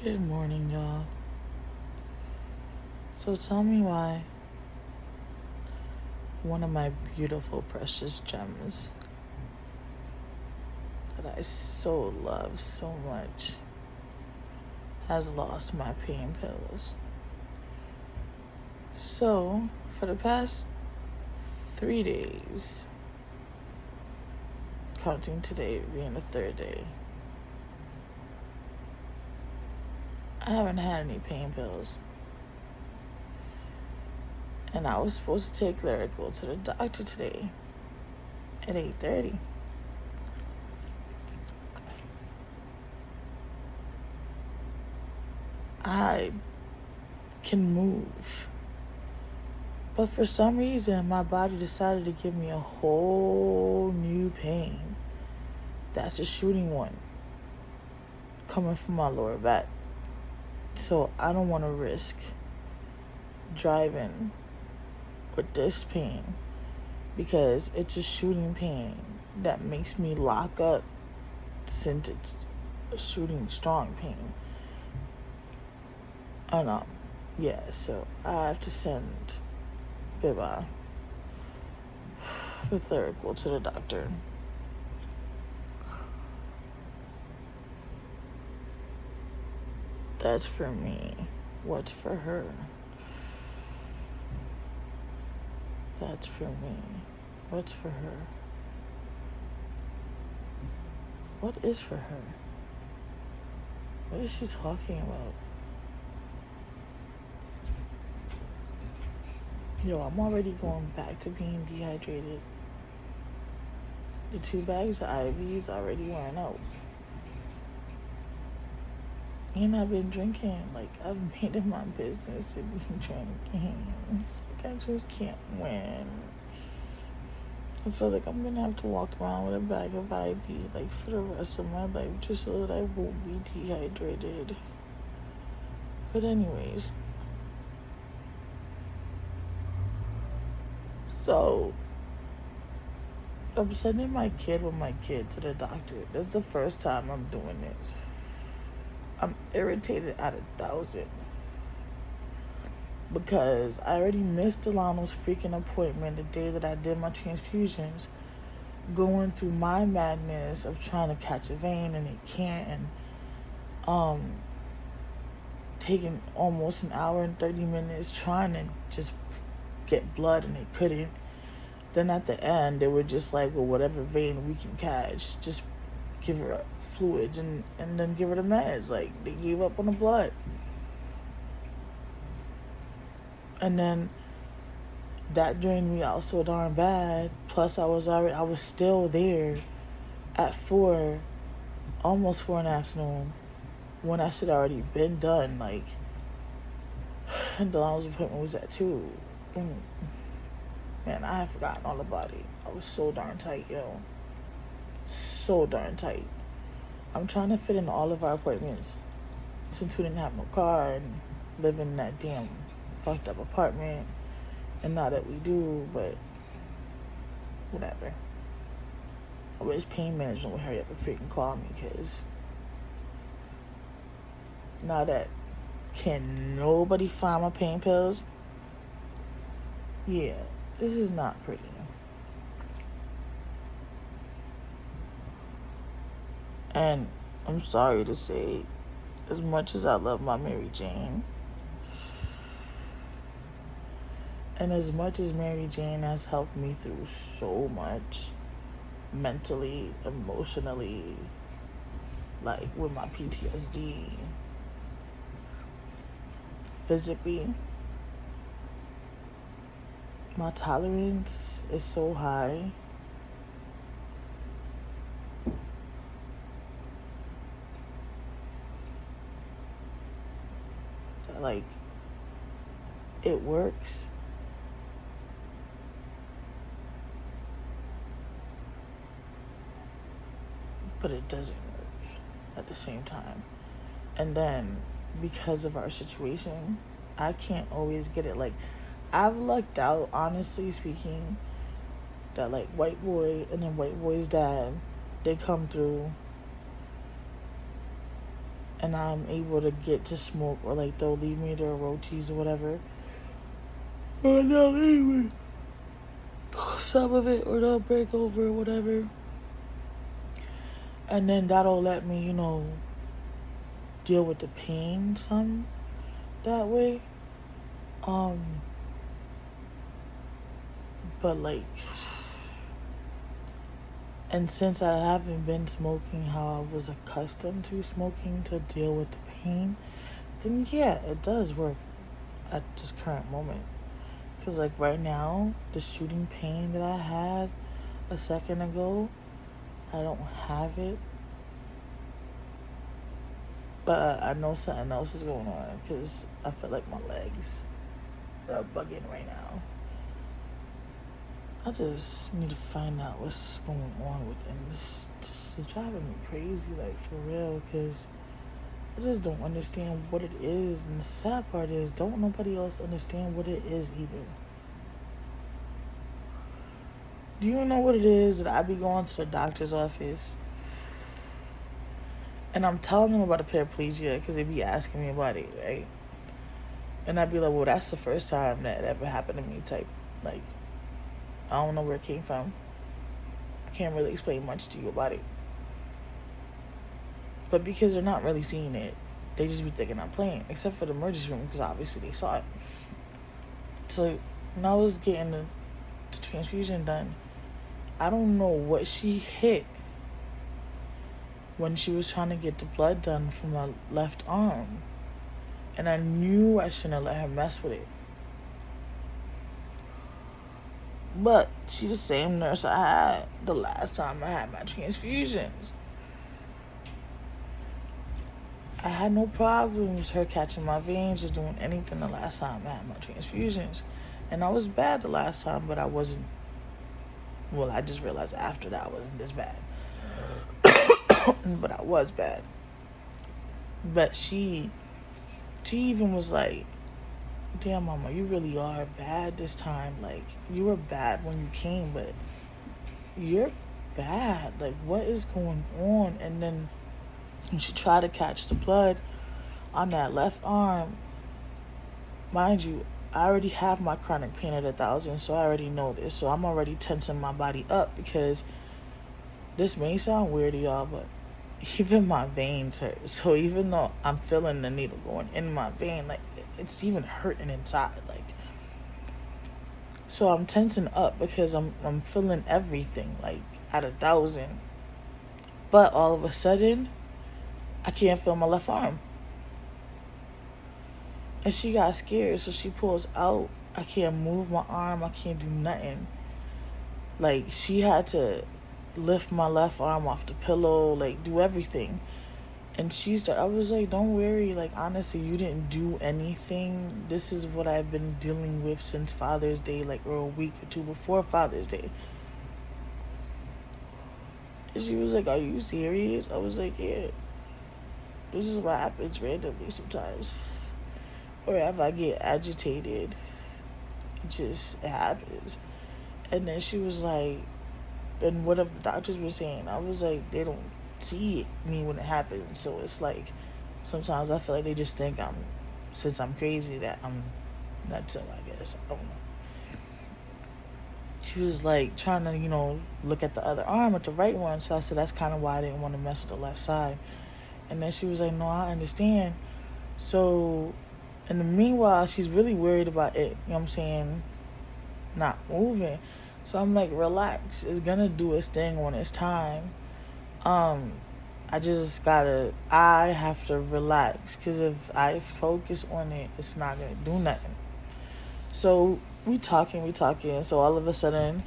Good morning, y'all. So tell me why one of my beautiful, precious gems that I so love so much has lost my pain pills. So, for the past 3 days, counting today being the third day, I haven't had any pain pills. And I was supposed to take Lyrical to the doctor today at 8:30. I can move. But for some reason, my body decided to give me a whole new pain. That's a shooting one coming from my lower back. So I don't want to risk driving with this pain because it's a shooting pain that makes me lock up since it's a shooting strong pain. I don't know. Yeah, so I have to send Biba with Lyrical to the doctor. That's for me. What's for her? That's for me. What's for her? What is for her? What is she talking about? Yo, I'm already going back to being dehydrated. The 2 bags of IVs already wearing out. And I've been drinking. Like, I've made it my business to be drinking. It's like I just can't win. I feel like I'm gonna have to walk around with a bag of IV, like, for the rest of my life, just so that I won't be dehydrated. But anyways. So, I'm sending my kid to the doctor. That's the first time I'm doing this. I'm irritated at 1,000 because I already missed Delano's freaking appointment the day that I did my transfusions, going through my madness of trying to catch a vein and it can't, and taking almost an hour and 30 minutes trying to just get blood and it couldn't. Then at the end, they were just like, well, whatever vein we can catch, just give her fluids and then give her the meds. Like, they gave up on the blood. And then that drained me out so darn bad. Plus, I was still there at 4, almost 4 in the afternoon, when I should have already been done. Like, and Delano's appointment was at 2. And man, I had forgotten all about it. I was so darn tight, yo. So darn tight. I'm trying to fit in all of our appointments since we didn't have no car and live in that damn fucked up apartment. And now that we do, but whatever. I wish pain management would hurry up and freaking call me, because now that can nobody find my pain pills? Yeah, this is not pretty. And I'm sorry to say, as much as I love my Mary Jane, and as much as Mary Jane has helped me through so much, mentally, emotionally, like with my PTSD, physically, my tolerance is so high that, like, it works. But it doesn't work at the same time. And then, because of our situation, I can't always get it. Like, I've lucked out, honestly speaking, that, like, white boy and then white boy's dad, they come through and I'm able to get to smoke, or like they'll leave me their rotis or whatever, or they'll leave me some of it, or they'll break over or whatever, and then that'll let me, deal with the pain some that way. But like, and since I haven't been smoking how I was accustomed to smoking to deal with the pain, then yeah, it does work at this current moment. Because like right now, the shooting pain that I had a second ago, I don't have it. But I know something else is going on, because I feel like my legs are bugging right now. I just need to find out what's going on with them. It's just driving me crazy, like, for real, because I just don't understand what it is. And the sad part is, don't nobody else understand what it is either. Do you know what it is that I be going to the doctor's office, and I'm telling them about a paraplegia because they be asking me about it, right? And I'd be like, well, that's the first time that ever happened to me, type. Like, I don't know where it came from. I can't really explain much to you about it. But because they're not really seeing it, they just be thinking I'm playing, except for the emergency room, because obviously they saw it. So when I was getting the transfusion done, I don't know what she hit when she was trying to get the blood done from my left arm. And I knew I shouldn't have let her mess with it. But she's the same nurse I had the last time I had my transfusions. I had no problems her catching my veins or doing anything the last time I had my transfusions. And I was bad the last time, but I wasn't. Well, I just realized after that I wasn't this bad. But I was bad. But she even was like, damn, mama, you really are bad this time. Like, you were bad when you came, but you're bad. Like, what is going on? And then when she tried to catch the blood on that left arm, mind you, I already have my chronic pain at 1,000, so I already know this. So I'm already tensing my body up, because this may sound weird to y'all, but even my veins hurt. So even though I'm feeling the needle going in my vein, like, it's even hurting inside. Like, so I'm tensing up because I'm feeling everything, like, at 1,000. But all of a sudden, I can't feel my left arm. And she got scared, so she pulls out. I can't move my arm. I can't do nothing. Like, she had to lift my left arm off the pillow, like, do everything. And I was like, don't worry. Like, honestly, you didn't do anything. This is what I've been dealing with since Father's Day, like, or a week or two before Father's Day. And she was like, are you serious? I was like, yeah. This is what happens randomly sometimes. Or if I get agitated, it happens. And then she was like, and whatever the doctors were saying, I was like, they don't see me when it happens. So it's like, sometimes I feel like they just think since I'm crazy, that I'm nuts, I guess. I don't know. She was like trying to, look at the other arm, at the right one. So I said, that's kind of why I didn't want to mess with the left side. And then she was like, no, I understand. So in the meanwhile, she's really worried about it, not moving. So I'm like, relax. It's going to do its thing when it's time. I have to relax, because if I focus on it, it's not going to do nothing. So we talking. So all of a sudden,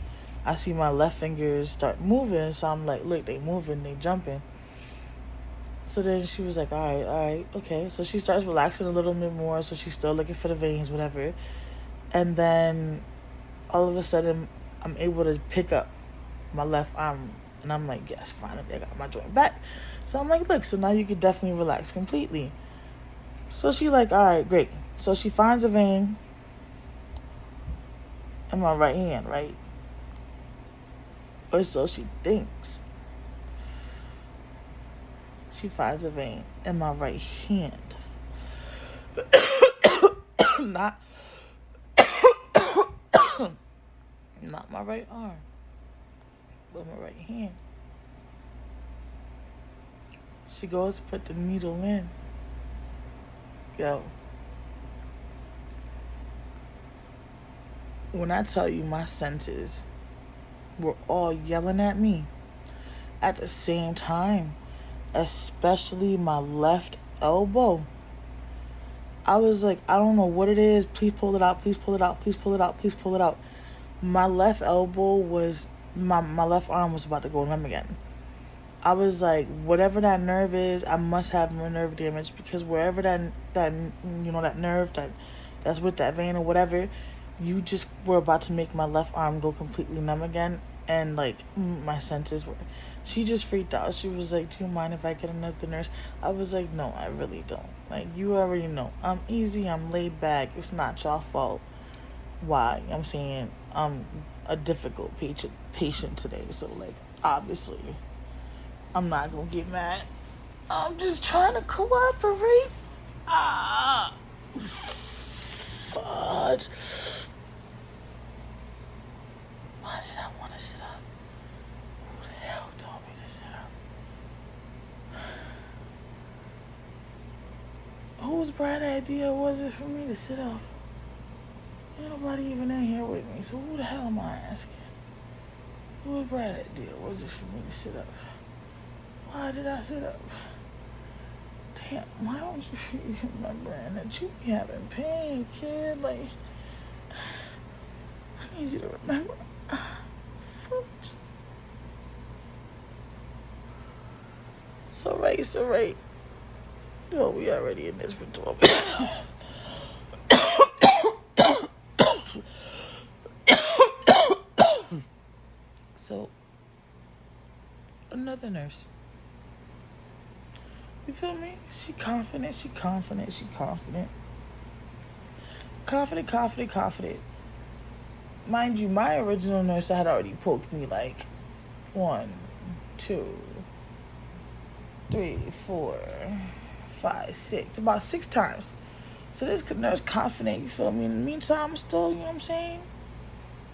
I see my left fingers start moving. So I'm like, look, they moving, they jumping. So then she was like, all right, okay. So she starts relaxing a little bit more. So she's still looking for the veins, whatever. And then all of a sudden, I'm able to pick up my left arm. And I'm like, yes, finally, I got my joint back. So I'm like, look, so now you can definitely relax completely. So she like, all right, great. So she finds a vein in my right hand, right? Or so she thinks. she finds a vein in my right hand. Not not my right arm, but my right hand. She goes to put the needle in. Yo, when I tell you my senses were all yelling at me at the same time, especially my left elbow. I was like, I don't know what it is. Please pull it out. Please pull it out. Please pull it out. Please pull it out. My left elbow was, my left arm was about to go numb again. I was like, whatever that nerve is, I must have more nerve damage, because wherever that nerve that's with that vein or whatever, you just were about to make my left arm go completely numb again. And like my senses were, she just freaked out. She was like, do you mind if I get another nurse? I was like, no, I really don't. Like, you already know, I'm easy, I'm laid back. It's not your fault. Why? I'm saying I'm a difficult patient today. So like, obviously, I'm not gonna get mad. I'm just trying to cooperate. Fudge. Why did I want to sit up? Who the hell told me to sit up? Whose bright idea was it for me to sit up? Ain't nobody even in here with me, so who the hell am I asking? Whose bright idea was it for me to sit up? Why did I sit up? Damn, why don't you remembering that you be having pain, kid? Like, I need you to remember. Foot. So right. Yo, we already in this for 12 minutes. So, another nurse. You feel me? She confident. Confident. Mind you, my original nurse had already poked me like 1, 2, 3, 4, 5, 6. About 6 times. So this nurse confident, you feel me? In the meantime, I'm still, you know what I'm saying?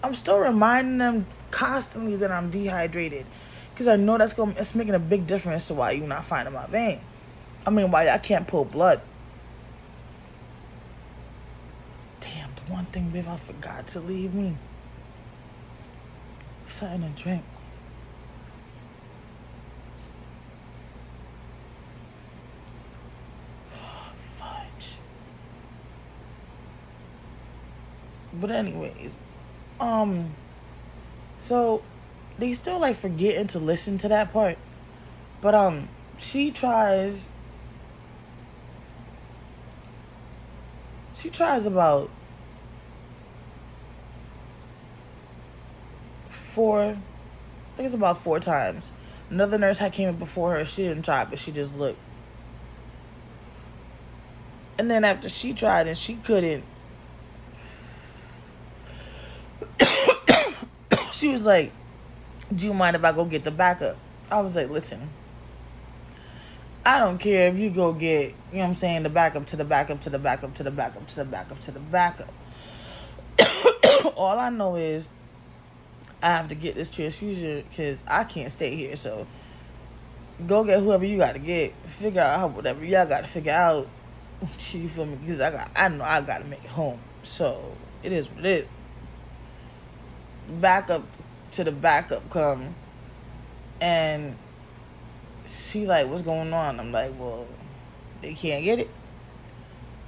I'm still reminding them constantly that I'm dehydrated. Because I know that's making a big difference to why you're not finding my vein. I mean, why I can't pull blood. Damn, the one thing, babe, I forgot to leave me. Something to drink. Fudge. But anyways, so they still like forgetting to listen to that part. But she tries about 4, I think it's about 4 times. Another nurse had came in before her. She didn't try, but she just looked. And then after she tried and she couldn't, she was like, do you mind if I go get the backup? I was like, listen, I don't care if you go get, you know what I'm saying, the backup to the backup to the backup to the backup to the backup to the backup. All I know is I have to get this transfusion because I can't stay here. So go get whoever you got to get. Figure out whatever y'all got to figure out. You feel me? Because I know I got to make it home. So it is what it is. Backup to the backup come. And she like, what's going on? I'm like, well, they can't get it.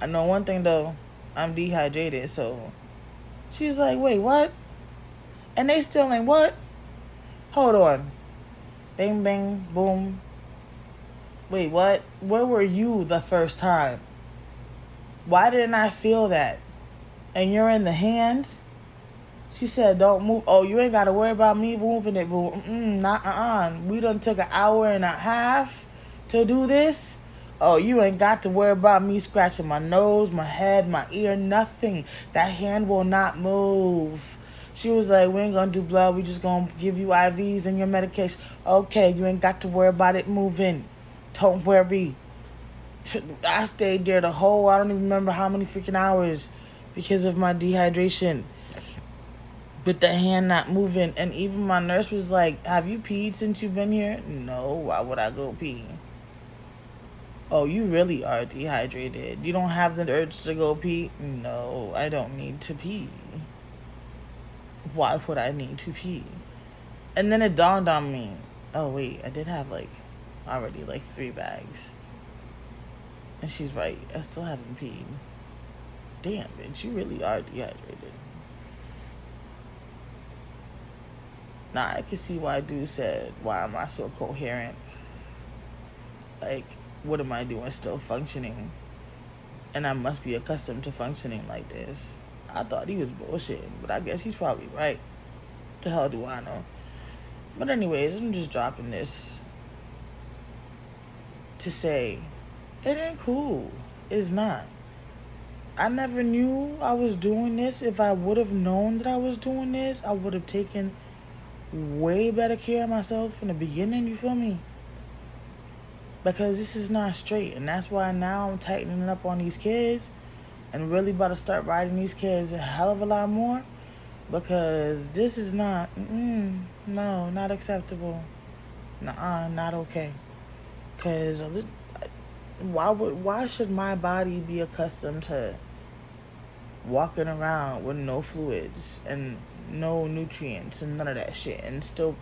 I know one thing though, I'm dehydrated. So she's like, wait, what? And they still ain't what? Hold on. Bang, bang, boom. Wait, what? Where were you the first time? Why didn't I feel that? And you're in the hand? She said, don't move. Oh, you ain't got to worry about me moving it, boo. We done took 1.5 hours to do this. Oh, you ain't got to worry about me scratching my nose, my head, my ear, nothing. That hand will not move. She was like, we ain't going to do blood. We just going to give you IVs and your medication. Okay, you ain't got to worry about it moving. Don't worry. I stayed there the whole, I don't even remember how many freaking hours because of my dehydration. With the hand not moving. And even my nurse was like, have you peed since you've been here? No, why would I go pee? Oh, you really are dehydrated. You don't have the urge to go pee? No, I don't need to pee. Why would I need to pee? And then it dawned on me, oh wait, I did have already 3 bags. And she's right, I still haven't peed. Damn, bitch, you really are dehydrated. Now, I can see why dude said, why am I so coherent? What am I doing still functioning? And I must be accustomed to functioning like this. I thought he was bullshitting, but I guess he's probably right. The hell do I know? But anyways, I'm just dropping this to say, it ain't cool. It's not. I never knew I was doing this. If I would have known that I was doing this, I would have taken way better care of myself in the beginning, you feel me? Because this is not straight. And that's why now I'm tightening up on these kids and really about to start riding these kids a hell of a lot more. Because this is not, no, not acceptable. Nuh-uh, not okay. Because why should my body be accustomed to walking around with no fluids and no nutrients and none of that shit and still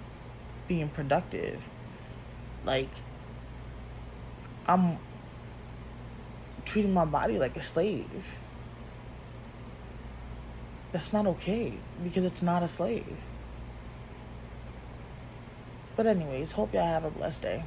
being productive? I'm treating my body like a slave. That's not okay because it's not a slave. But anyways, hope y'all have a blessed day.